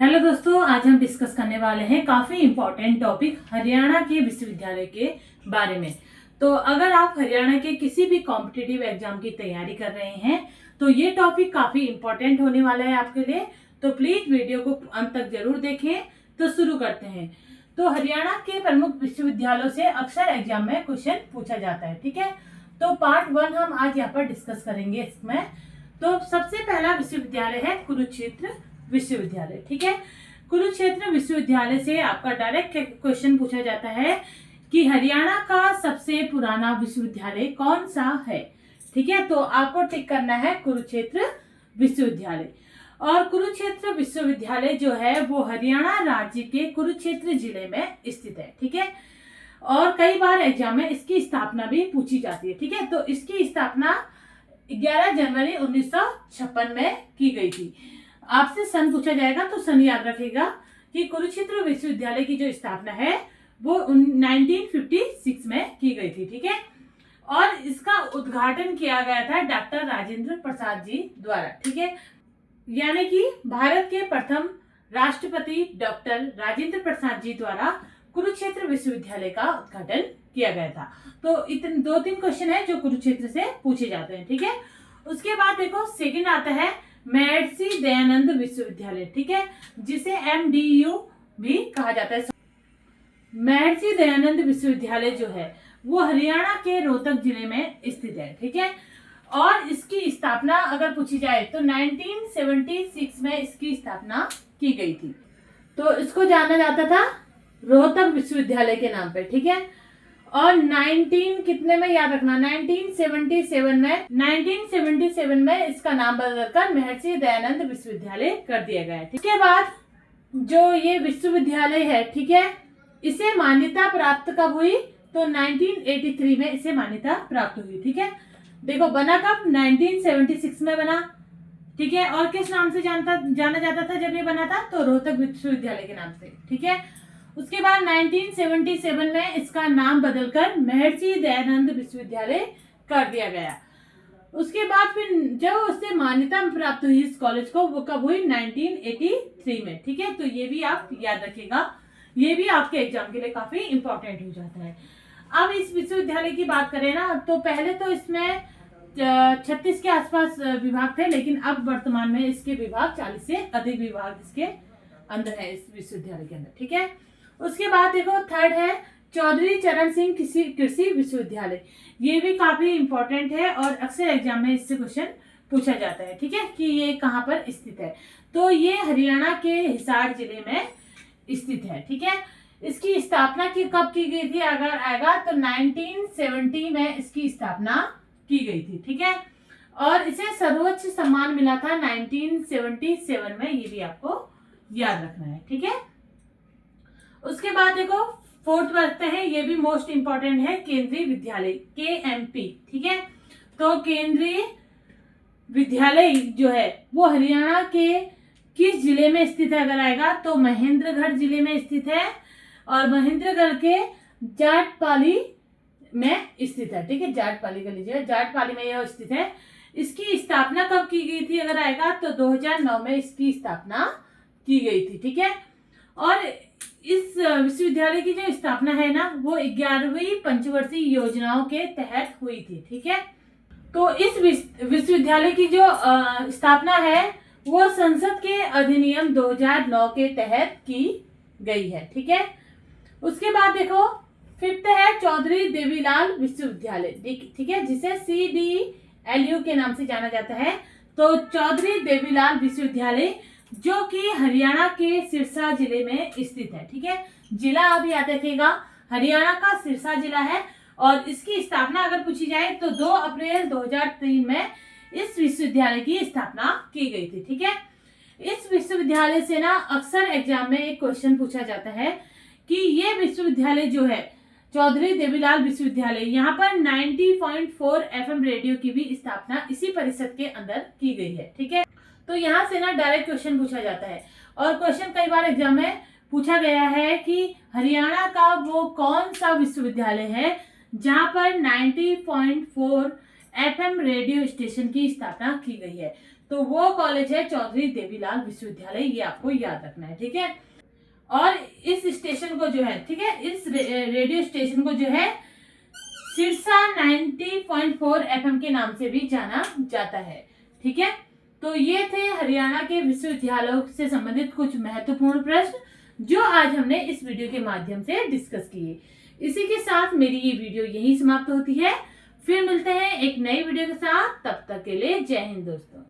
Hello दोस्तों, आज हम डिस्कस करने वाले हैं काफी इम्पोर्टेंट टॉपिक हरियाणा के विश्वविद्यालय के बारे में। तो अगर आप हरियाणा के किसी भी कॉम्पिटिटिव एग्जाम की तैयारी कर रहे हैं तो ये टॉपिक काफी इम्पोर्टेंट होने वाला है आपके लिए। तो प्लीज वीडियो को अंत तक जरूर देखें। तो शुरू करते हैं। तो हरियाणा के प्रमुख विश्वविद्यालयों से अक्सर एग्जाम में क्वेश्चन पूछा जाता है, ठीक है। तो पार्ट 1 हम आज यहाँ पर डिस्कस करेंगे इसमें। तो सबसे पहला विश्वविद्यालय है कुरुक्षेत्र विश्वविद्यालय, ठीक है। कुरुक्षेत्र विश्वविद्यालय से आपका डायरेक्ट क्वेश्चन पूछा जाता है कि हरियाणा का सबसे पुराना विश्वविद्यालय कौन सा है, ठीक है। तो आपको टिक करना है कुरुक्षेत्र विश्वविद्यालय। और कुरुक्षेत्र विश्वविद्यालय जो है वो हरियाणा राज्य के कुरुक्षेत्र जिले में स्थित है, ठीक है। और कई बार एग्जाम में इसकी स्थापना भी पूछी जाती है, ठीक है। तो इसकी स्थापना 11 जनवरी 1956 में की गई थी। आपसे सन पूछा जाएगा तो सन याद रखेगा कि कुरुक्षेत्र विश्वविद्यालय की जो स्थापना है वो 1956 में की गई थी, ठीक है। और इसका उद्घाटन किया गया था डॉक्टर राजेंद्र प्रसाद जी द्वारा, ठीक है। यानी कि भारत के प्रथम राष्ट्रपति डॉक्टर राजेंद्र प्रसाद जी द्वारा कुरुक्षेत्र विश्वविद्यालय का उद्घाटन किया गया था। तो इतने 2-3 क्वेश्चन है जो कुरुक्षेत्र से पूछे जाते हैं, ठीक है। उसके बाद देखो सेकंड आता है महर्षि दयानंद विश्वविद्यालय, ठीक है, जिसे MDU भी कहा जाता है। महर्षि दयानंद विश्वविद्यालय जो है वो हरियाणा के रोहतक जिले में स्थित है, ठीक है। और इसकी स्थापना अगर पूछी जाए तो 1976 में इसकी स्थापना की गई थी। तो इसको जाना जाता था रोहतक विश्वविद्यालय के नाम पे, ठीक है। और 19 कितने में याद रखना, 1977 में इसका नाम बदलकर महर्षि दयानंद विश्वविद्यालय कर दिया गया है। इसके बाद जो ये विश्वविद्यालय है, ठीक है, इसे मान्यता प्राप्त कब हुई तो 1983 में इसे मान्यता प्राप्त हुई, ठीक है। देखो बना कब, 1976 में बना, ठीक है। और किस नाम से जाना जाता था जब ये बना था, तो रोहतक विश्वविद्यालय के नाम से, ठीक है। उसके बाद 1977 में इसका नाम बदलकर महर्षि दयानंद विश्वविद्यालय कर दिया गया। उसके बाद फिर जब उससे मान्यता प्राप्त हुई इस कॉलेज को, वो कब हुई, 1983 में, ठीक है। तो ये भी आप याद रखिएगा, ये भी आपके एग्जाम के लिए काफी इंपॉर्टेंट हो जाता है। अब इस विश्वविद्यालय की बात करें ना, तो पहले तो इसमें 36 के आसपास विभाग थे, लेकिन अब वर्तमान में इसके विभाग 40 से अधिक विभाग इसके अंदर है, इस विश्वविद्यालय के अंदर, ठीक है। उसके बाद देखो थर्ड है चौधरी चरण सिंह कृषि विश्वविद्यालय। ये भी काफी इंपॉर्टेंट है और अक्सर एग्जाम में इससे क्वेश्चन पूछा जाता है, ठीक है, कि ये कहाँ पर स्थित है। तो ये हरियाणा के हिसार जिले में स्थित है, ठीक है। इसकी स्थापना कब की गई थी अगर आएगा तो 1970 में इसकी स्थापना की गई थी, ठीक है। और इसे सर्वोच्च सम्मान मिला था 1977 में, ये भी आपको याद रखना है, ठीक है। उसके बाद देखो फोर्थ बढ़ते हैं, ये भी मोस्ट इंपॉर्टेंट है, केंद्रीय विद्यालय KMP, ठीक है। तो केंद्रीय विद्यालय जो है वो हरियाणा के किस जिले में स्थित है अगर आएगा तो महेंद्रगढ़ जिले में स्थित है। और महेंद्रगढ़ के जाटपाली में स्थित है, ठीक है। जाटपाली का लीजिए, जाटपाली में यह स्थित है। इसकी स्थापना कब की गई थी अगर आएगा तो 2009 में इसकी स्थापना की गई थी, ठीक है। और इस विश्वविद्यालय की जो स्थापना है ना वो 11वीं पंचवर्षीय योजनाओं के तहत हुई थी, ठीक है। तो इस विश्वविद्यालय की जो स्थापना है वो संसद के अधिनियम 2009 के तहत की गई है, ठीक है। उसके बाद देखो फिफ्थ है चौधरी देवीलाल विश्वविद्यालय, ठीक है, जिसे CDLU के नाम से जाना जाता है। तो चौधरी देवीलाल विश्वविद्यालय जो कि हरियाणा के सिरसा जिले में स्थित है, ठीक है। जिला आप याद रखिएगा, हरियाणा का सिरसा जिला है। और इसकी स्थापना अगर पूछी जाए तो 2 अप्रैल 2003 में इस विश्वविद्यालय की स्थापना की गई थी, ठीक है। इस विश्वविद्यालय से ना अक्सर एग्जाम में एक क्वेश्चन पूछा जाता है कि ये विश्वविद्यालय जो है चौधरी देवीलाल विश्वविद्यालय, यहाँ पर 90.4 FM रेडियो की भी स्थापना इसी परिषद के अंदर की गई है, ठीक है। तो यहाँ से ना डायरेक्ट क्वेश्चन पूछा जाता है। और क्वेश्चन कई बार एग्जाम में पूछा गया है कि हरियाणा का वो कौन सा विश्वविद्यालय है जहाँ पर 90.4 FM रेडियो स्टेशन की स्थापना की गई है। तो वो कॉलेज है चौधरी देवीलाल विश्वविद्यालय, ये आपको याद रखना है, ठीक है। और इस स्टेशन को जो है, ठीक है, इस रेडियो स्टेशन को जो है सिरसा 90.4 FM के नाम से भी जाना जाता है, ठीक है। तो ये थे हरियाणा के विश्वविद्यालयों से संबंधित कुछ महत्वपूर्ण प्रश्न जो आज हमने इस वीडियो के माध्यम से डिस्कस किए। इसी के साथ मेरी ये वीडियो यहीं समाप्त होती है। फिर मिलते हैं एक नई वीडियो के साथ, तब तक के लिए जय हिंद दोस्तों।